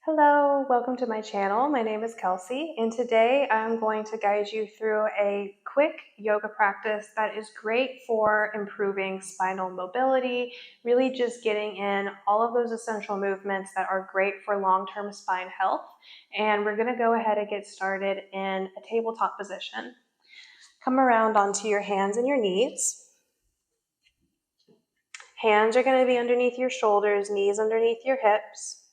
Hello, welcome to my channel. My name is Kelsey, and today I'm going to guide you through a quick yoga practice that is great for improving spinal mobility, really just getting in all of those essential movements that are great for long-term spine health. And we're going to go ahead and get started in a tabletop position. Come around onto your hands and your knees. Hands are going to be underneath your shoulders, knees underneath your hips.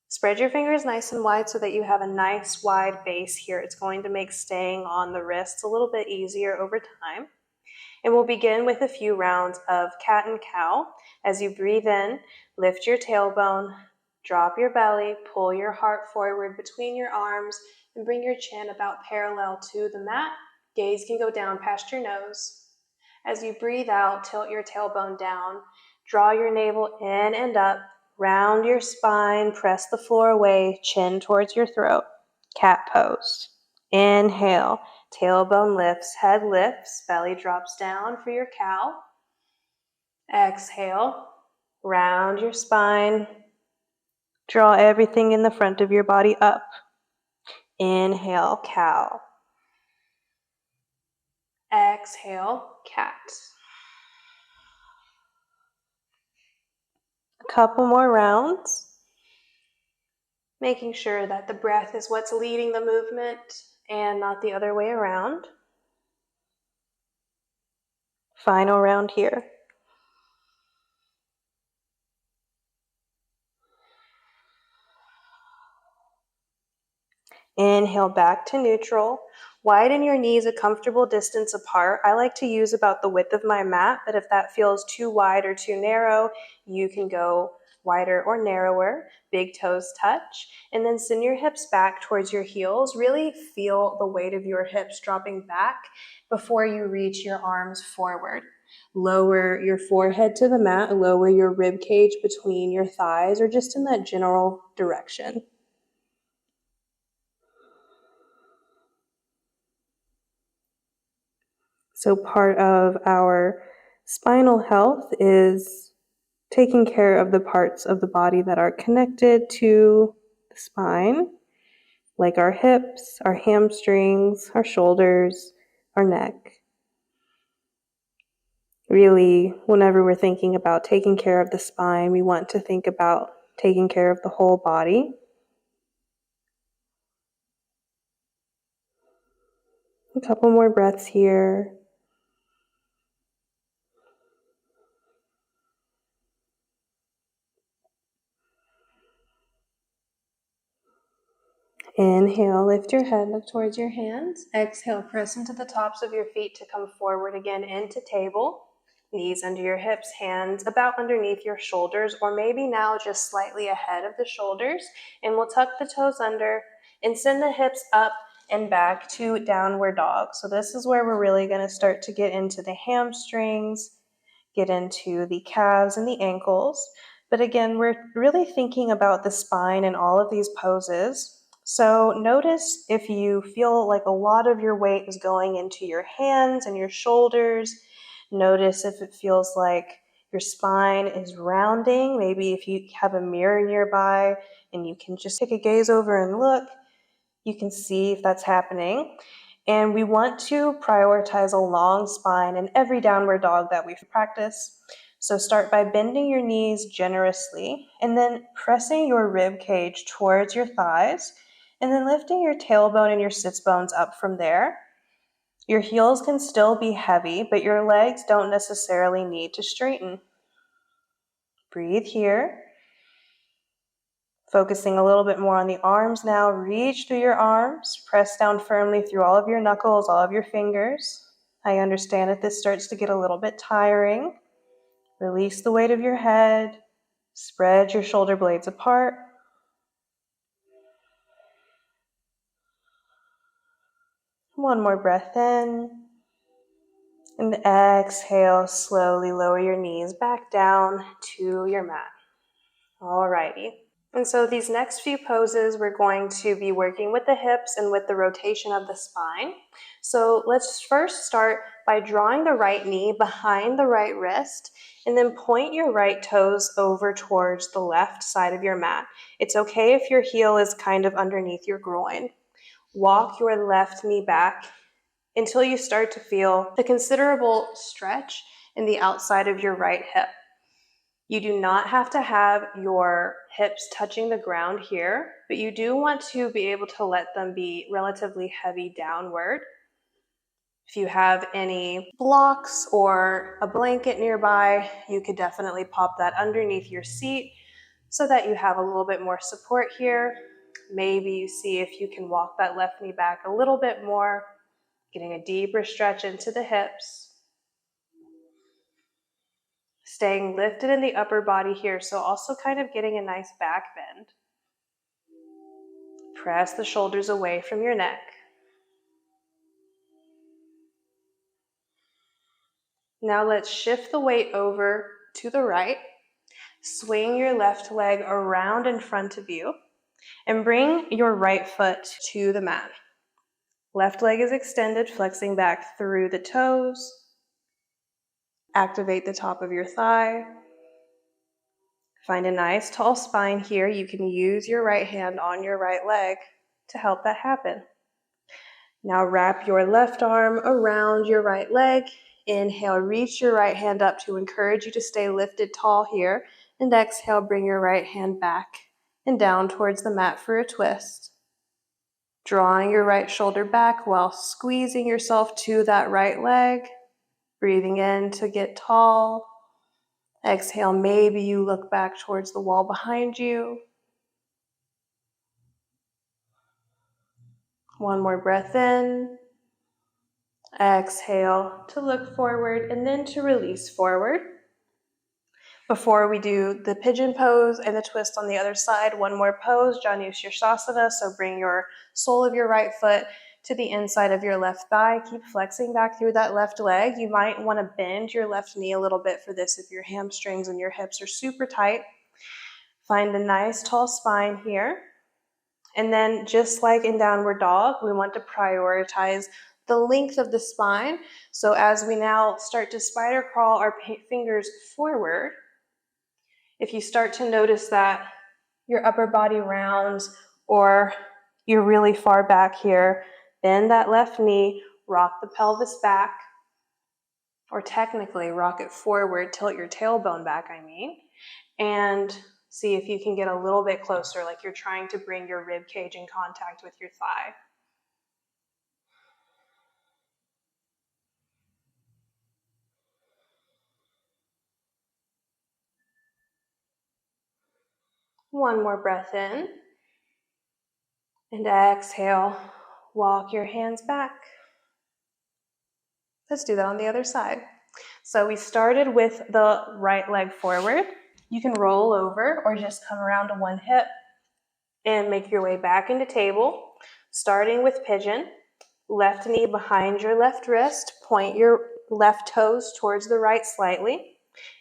Spread your fingers nice and wide so that you have a nice wide base here. It's going to make staying on the wrists a little bit easier over time. And we'll begin with a few rounds of cat and cow. As you breathe in, lift your tailbone, drop your belly, pull your heart forward between your arms, and bring your chin about parallel to the mat. Gaze can go down past your nose. As you breathe out, tilt your tailbone down, draw your navel in and up. Round your spine, press the floor away, chin towards your throat. Cat pose. Inhale, tailbone lifts, head lifts, belly drops down for your cow. Exhale, round your spine. Draw everything in the front of your body up. Inhale, cow. Exhale, cat. A couple more rounds. Making sure that the breath is what's leading the movement and not the other way around. Final round here. Inhale back to neutral. Widen your knees a comfortable distance apart. I like to use about the width of my mat, but if that feels too wide or too narrow, you can go wider or narrower. Big toes touch. And then send your hips back towards your heels. Really feel the weight of your hips dropping back before you reach your arms forward. Lower your forehead to the mat, lower your rib cage between your thighs, or just in that general direction. So part of our spinal health is taking care of the parts of the body that are connected to the spine, like our hips, our hamstrings, our shoulders, our neck. Really, whenever we're thinking about taking care of the spine, we want to think about taking care of the whole body. A couple more breaths here. Inhale, lift your head, look towards your hands. Exhale, press into the tops of your feet to come forward again into table. Knees under your hips, hands about underneath your shoulders, or maybe now just slightly ahead of the shoulders. And we'll tuck the toes under and send the hips up and back to downward dog. So this is where we're really going to start to get into the hamstrings, get into the calves and the ankles. But again, we're really thinking about the spine in all of these poses. So notice if you feel like a lot of your weight is going into your hands and your shoulders. Notice if it feels like your spine is rounding. Maybe if you have a mirror nearby and you can just take a gaze over and look, you can see if that's happening. And we want to prioritize a long spine in every downward dog that we practice. So start by bending your knees generously and then pressing your rib cage towards your thighs and then lifting your tailbone and your sits bones up from there. Your heels can still be heavy, but your legs don't necessarily need to straighten. Breathe here. Focusing a little bit more on the arms now. Reach through your arms. Press down firmly through all of your knuckles, all of your fingers. I understand if this starts to get a little bit tiring. Release the weight of your head. Spread your shoulder blades apart. One more breath in. And exhale, slowly lower your knees back down to your mat. Alrighty. And so these next few poses, we're going to be working with the hips and with the rotation of the spine. So let's first start by drawing the right knee behind the right wrist, and then point your right toes over towards the left side of your mat. It's okay if your heel is kind of underneath your groin. Walk your left knee back until you start to feel a considerable stretch in the outside of your right hip. You do not have to have your hips touching the ground here, but you do want to be able to let them be relatively heavy downward. If you have any blocks or a blanket nearby, you could definitely pop that underneath your seat so that you have a little bit more support here. Maybe you see if you can walk that left knee back a little bit more, getting a deeper stretch into the hips. Staying lifted in the upper body here, so also kind of getting a nice back bend. Press the shoulders away from your neck. Now let's shift the weight over to the right. Swing your left leg around in front of you and bring your right foot to the mat. Left leg is extended, flexing back through the toes. Activate the top of your thigh. Find a nice tall spine here. You can use your right hand on your right leg to help that happen. Now wrap your left arm around your right leg. Inhale, reach your right hand up to encourage you to stay lifted tall here. And exhale, bring your right hand back and down towards the mat for a twist. Drawing your right shoulder back while squeezing yourself to that right leg. Breathing in to get tall. Exhale, maybe you look back towards the wall behind you. One more breath in. Exhale to look forward and then to release forward. Before we do the pigeon pose and the twist on the other side, one more pose, Janu Shirshasana. So bring your sole of your right foot to the inside of your left thigh. Keep flexing back through that left leg. You might want to bend your left knee a little bit for this if your hamstrings and your hips are super tight. Find a nice tall spine here. And then just like in downward dog, we want to prioritize the length of the spine. So as we now start to spider crawl our fingers forward, if you start to notice that your upper body rounds or you're really far back here, bend that left knee, rock the pelvis back, or technically rock it forward, tilt your tailbone back, and see if you can get a little bit closer, like you're trying to bring your rib cage in contact with your thigh. One more breath in. And exhale, walk your hands back. Let's do that on the other side. So we started with the right leg forward. You can roll over or just come around to one hip and make your way back into table. Starting with pigeon, left knee behind your left wrist, point your left toes towards the right slightly,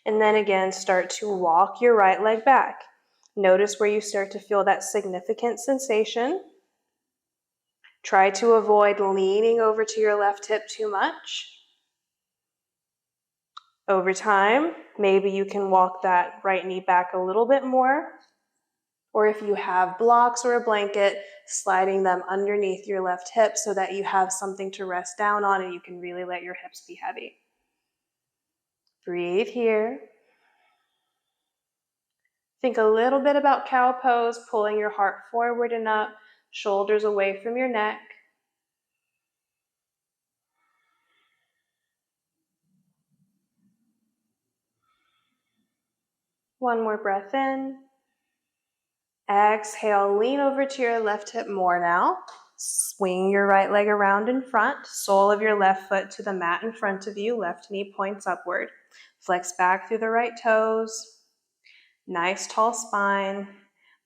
and then again start to walk your right leg back. Notice where you start to feel that significant sensation. Try to avoid leaning over to your left hip too much. Over time, maybe you can walk that right knee back a little bit more. Or if you have blocks or a blanket, sliding them underneath your left hip so that you have something to rest down on and you can really let your hips be heavy. Breathe here. Think a little bit about cow pose, pulling your heart forward and up, shoulders away from your neck. One more breath in. Exhale, lean over to your left hip more now. Swing your right leg around in front, sole of your left foot to the mat in front of you, left knee points upward. Flex back through the right toes. Nice tall spine.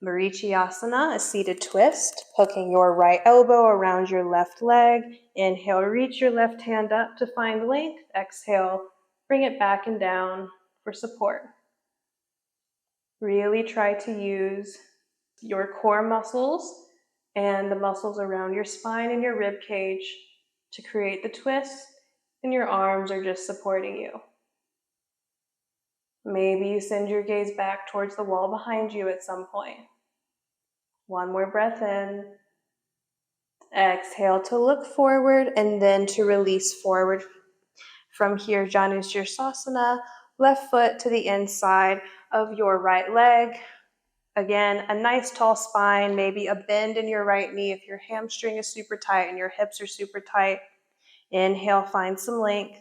Marichyasana, a seated twist, hooking your right elbow around your left leg. Inhale, reach your left hand up to find length. Exhale, bring it back and down for support. Really try to use your core muscles and the muscles around your spine and your rib cage to create the twist, and your arms are just supporting you. Maybe you send your gaze back towards the wall behind you at some point. One more breath in. Exhale to look forward and then to release forward. From here, Janushirasana, left foot to the inside of your right leg. Again, a nice tall spine, maybe a bend in your right knee if your hamstring is super tight and your hips are super tight. Inhale, find some length.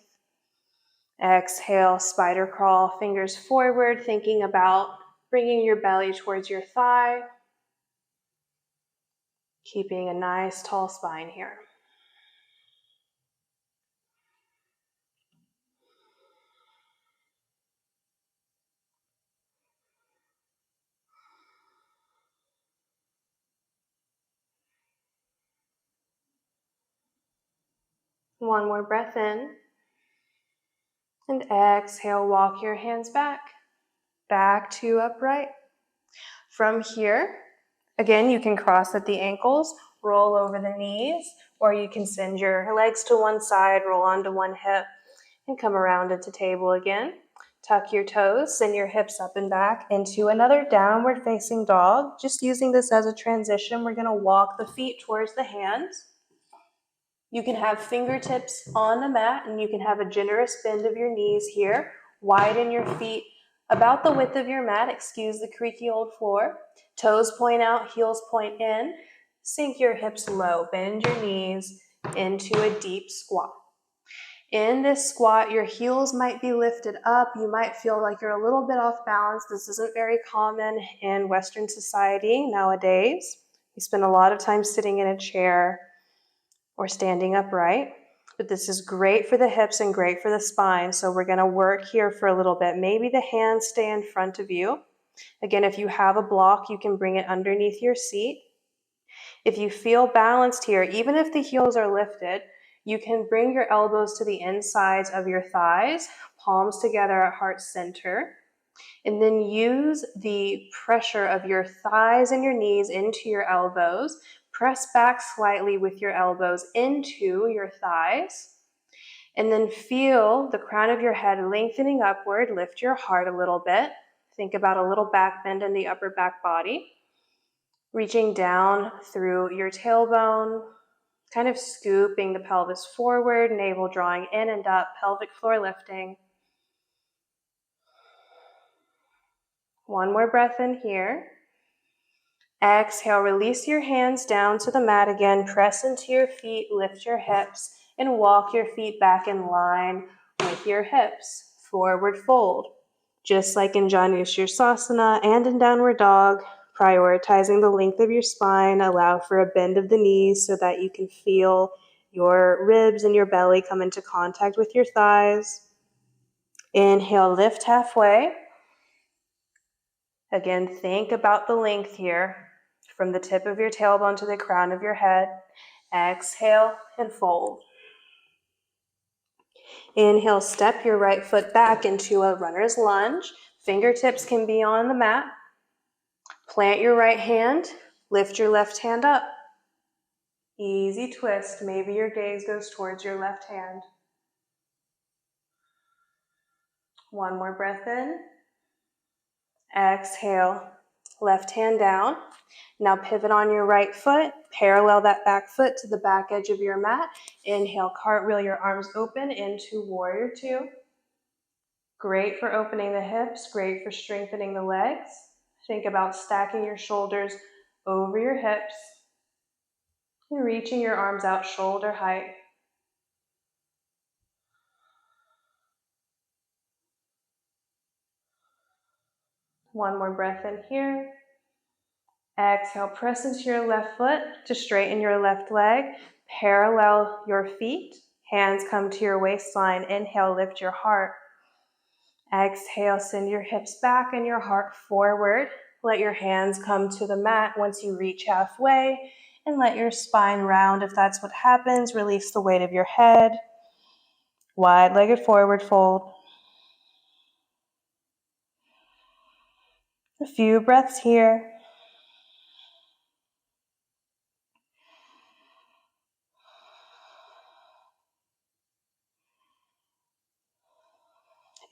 Exhale, spider crawl, fingers forward, thinking about bringing your belly towards your thigh. Keeping a nice tall spine here. One more breath in. And exhale, walk your hands back to upright. From here, again, you can cross at the ankles, roll over the knees, or you can send your legs to one side, roll onto one hip, and come around into table again. Tuck your toes, send your hips up and back into another downward facing dog. Just using this as a transition, we're going to walk the feet towards the hands. You can have fingertips on the mat, and you can have a generous bend of your knees here. Widen your feet about the width of your mat. Excuse the creaky old floor. Toes point out, heels point in. Sink your hips low. Bend your knees into a deep squat. In this squat, your heels might be lifted up. You might feel like you're a little bit off balance. This isn't very common in Western society nowadays. We spend a lot of time sitting in a chair or standing upright, but this is great for the hips and great for the spine. So we're going to work here for a little bit. Maybe the hands stay in front of you. Again, if you have a block, you can bring it underneath your seat. If you feel balanced here, even if the heels are lifted, you can bring your elbows to the insides of your thighs, palms together at heart center, and then use the pressure of your thighs and your knees into your elbows. Press back slightly with your elbows into your thighs, and then feel the crown of your head lengthening upward. Lift your heart a little bit. Think about a little back bend in the upper back body. Reaching down through your tailbone, kind of scooping the pelvis forward, navel drawing in and up, pelvic floor lifting. One more breath in here. Exhale, release your hands down to the mat again. Press into your feet, lift your hips, and walk your feet back in line with your hips. Forward fold. Just like in Janushirasana and in downward dog, prioritizing the length of your spine, allow for a bend of the knees so that you can feel your ribs and your belly come into contact with your thighs. Inhale, lift halfway. Again, think about the length here from the tip of your tailbone to the crown of your head. Exhale and fold. Inhale, step your right foot back into a runner's lunge. Fingertips can be on the mat. Plant your right hand, lift your left hand up. Easy twist. Maybe your gaze goes towards your left hand. One more breath in. Exhale, left hand down. Now pivot on your right foot, parallel that back foot to the back edge of your mat. Inhale, cartwheel your arms open into warrior two. Great for opening the hips, great for strengthening the legs. Think about stacking your shoulders over your hips and reaching your arms out shoulder height. One more breath in here. Exhale, press into your left foot to straighten your left leg. Parallel your feet. Hands come to your waistline. Inhale, lift your heart. Exhale, send your hips back and your heart forward. Let your hands come to the mat once you reach halfway, and let your spine round if that's what happens. Release the weight of your head. Wide-legged forward fold. A few breaths here.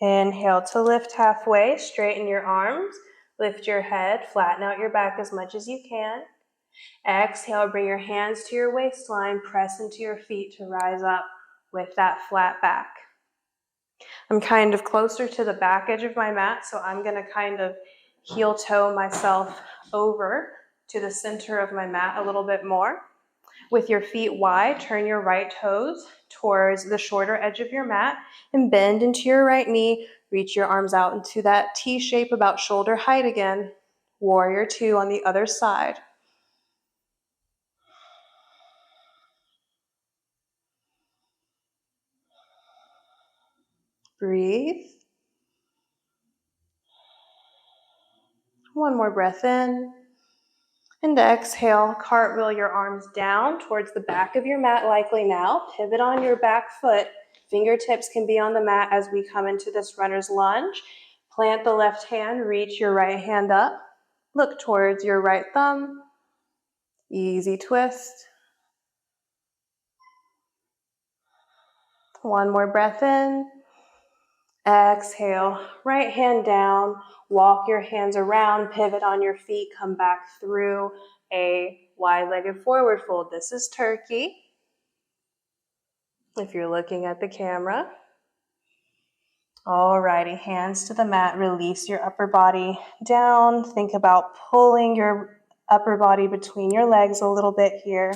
Inhale to lift halfway, straighten your arms, lift your head, flatten out your back as much as you can. Exhale, bring your hands to your waistline, press into your feet to rise up with that flat back. I'm kind of closer to the back edge of my mat, so I'm going to kind of heel toe myself over to the center of my mat a little bit more. With your feet wide, turn your right toes towards the shorter edge of your mat and bend into your right knee. Reach your arms out into that T shape about shoulder height again. Warrior two on the other side. Breathe. One more breath in. And exhale, cartwheel your arms down towards the back of your mat likely now. Pivot on your back foot. Fingertips can be on the mat as we come into this runner's lunge. Plant the left hand, reach your right hand up. Look towards your right thumb. Easy twist. One more breath in. Exhale, right hand down. Walk your hands around, pivot on your feet, come back through a wide-legged forward fold. This is turkey. If you're looking at the camera. Alrighty, hands to the mat, release your upper body down. Think about pulling your upper body between your legs a little bit here.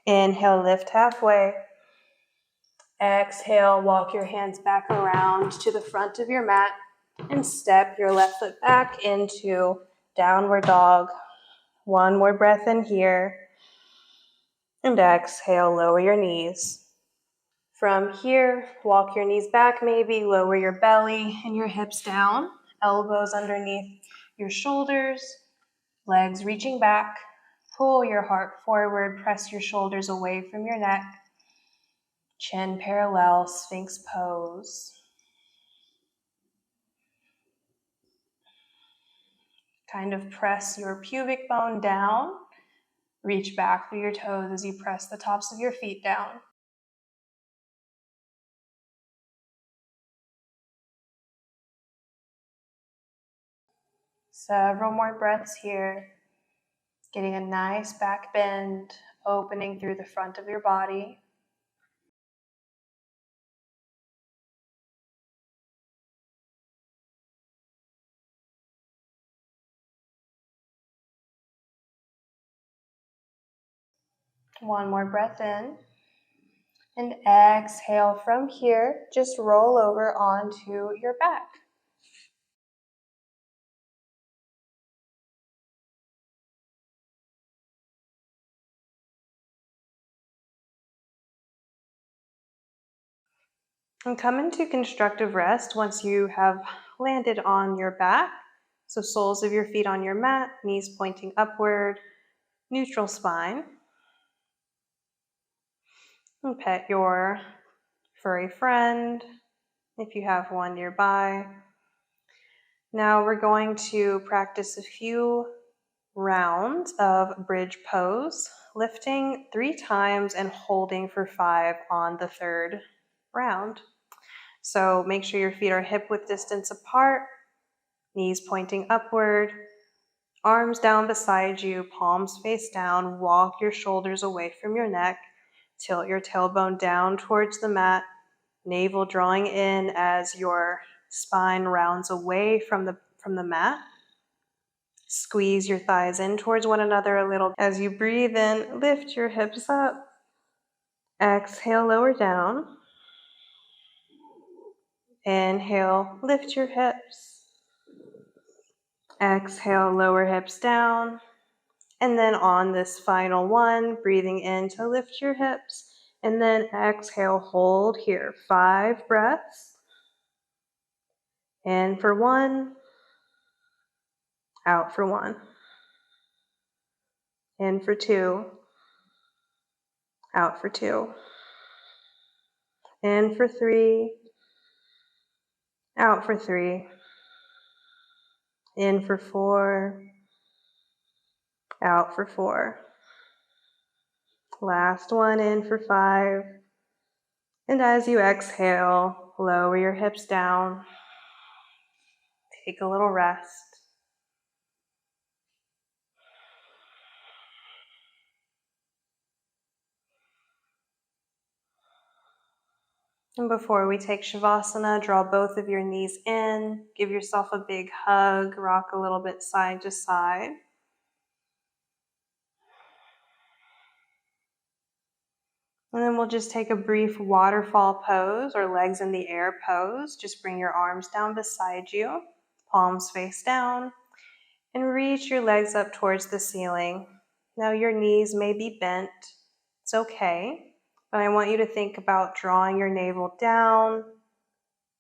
Inhale, lift halfway. Exhale, walk your hands back around to the front of your mat and step your left foot back into downward dog. One more breath in here. And exhale, lower your knees. From here, walk your knees back maybe, lower your belly and your hips down, elbows underneath your shoulders, legs reaching back. Pull your heart forward, press your shoulders away from your neck. Chin parallel, Sphinx pose. Kind of press your pubic bone down. Reach back through your toes as you press the tops of your feet down. Several more breaths here. Getting a nice back bend, opening through the front of your body. One more breath in. And exhale from here, just roll over onto your back. And come into constructive rest once you have landed on your back. So soles of your feet on your mat, knees pointing upward, neutral spine. And pet your furry friend if you have one nearby. Now we're going to practice a few rounds of bridge pose, lifting 3 times and holding for 5 on the third round. So make sure your feet are hip width distance apart, knees pointing upward, arms down beside you, palms face down, walk your shoulders away from your neck, tilt your tailbone down towards the mat, navel drawing in as your spine rounds away from the mat. Squeeze your thighs in towards one another a little. As you breathe in, lift your hips up. Exhale, lower down. Inhale, lift your hips. Exhale, lower hips down. And then on this final one, breathing in to lift your hips. And then exhale, hold here. 5 breaths. In for 1. Out for 1. In for 2. Out for 2. In for 3. Out for 3. In for 4. Out for 4. Last one, in for 5. And as you exhale, lower your hips down. Take a little rest. And before we take Shavasana, draw both of your knees in, give yourself a big hug, rock a little bit side to side. And then we'll just take a brief waterfall pose or legs in the air pose. Just bring your arms down beside you, palms face down, and reach your legs up towards the ceiling. Now your knees may be bent. It's okay. But I want you to think about drawing your navel down,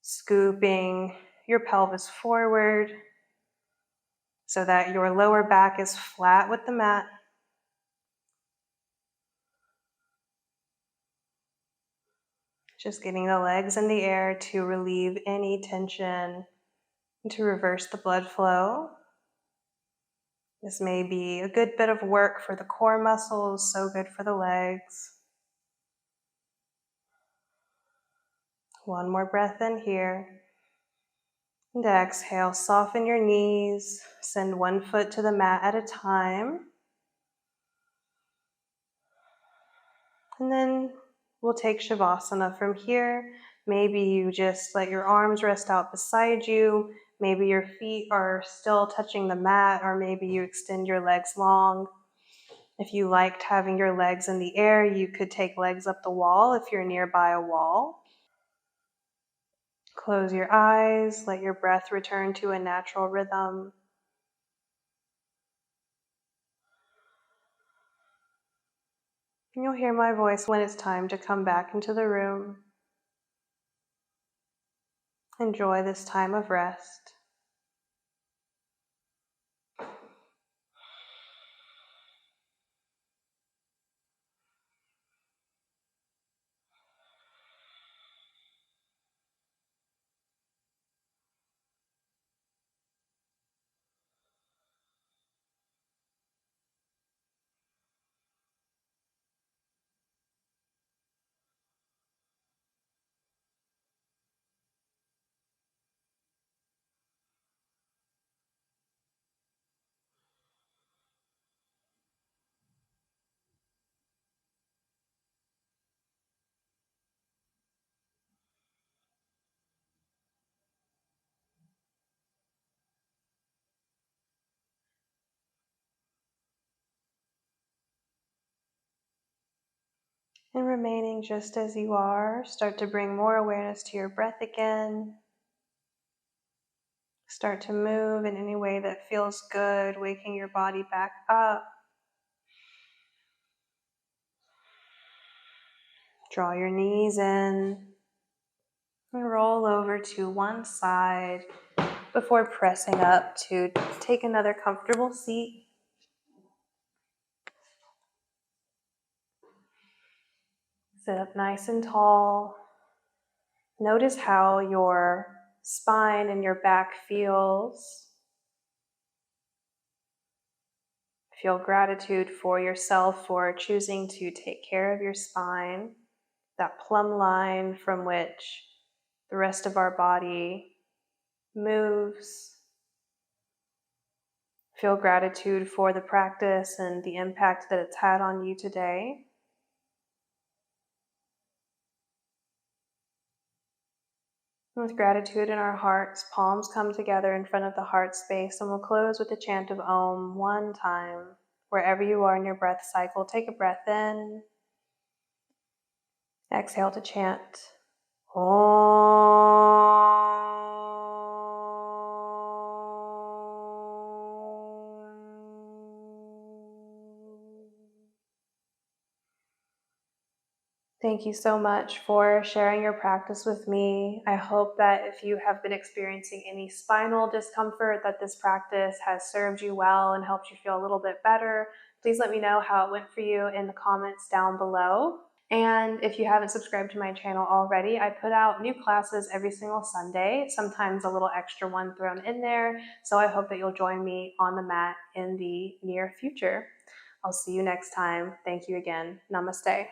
scooping your pelvis forward so that your lower back is flat with the mat. Just getting the legs in the air to relieve any tension and to reverse the blood flow. This may be a good bit of work for the core muscles, so good for the legs. One more breath in here. And exhale, soften your knees. Send one foot to the mat at a time. And then we'll take Shavasana from here. Maybe you just let your arms rest out beside you. Maybe your feet are still touching the mat, or maybe you extend your legs long. If you liked having your legs in the air, you could take legs up the wall if you're nearby a wall. Close your eyes, let your breath return to a natural rhythm. And you'll hear my voice when it's time to come back into the room. Enjoy this time of rest. And remaining just as you are, start to bring more awareness to your breath again. Start to move in any way that feels good, waking your body back up. Draw your knees in and roll over to one side before pressing up to take another comfortable seat. Sit up nice and tall. Notice how your spine and your back feels. Feel gratitude for yourself for choosing to take care of your spine, that plumb line from which the rest of our body moves. Feel gratitude for the practice and the impact that it's had on you today. With gratitude in our hearts, palms come together in front of the heart space, and we'll close with a chant of Om one time. Wherever you are in your breath cycle, take a breath in. Exhale to chant Om. Thank you so much for sharing your practice with me. I hope that if you have been experiencing any spinal discomfort, that this practice has served you well and helped you feel a little bit better. Please let me know how it went for you in the comments down below. And if you haven't subscribed to my channel already, I put out new classes every single Sunday, sometimes a little extra one thrown in there. So I hope that you'll join me on the mat in the near future. I'll see you next time. Thank you again. Namaste.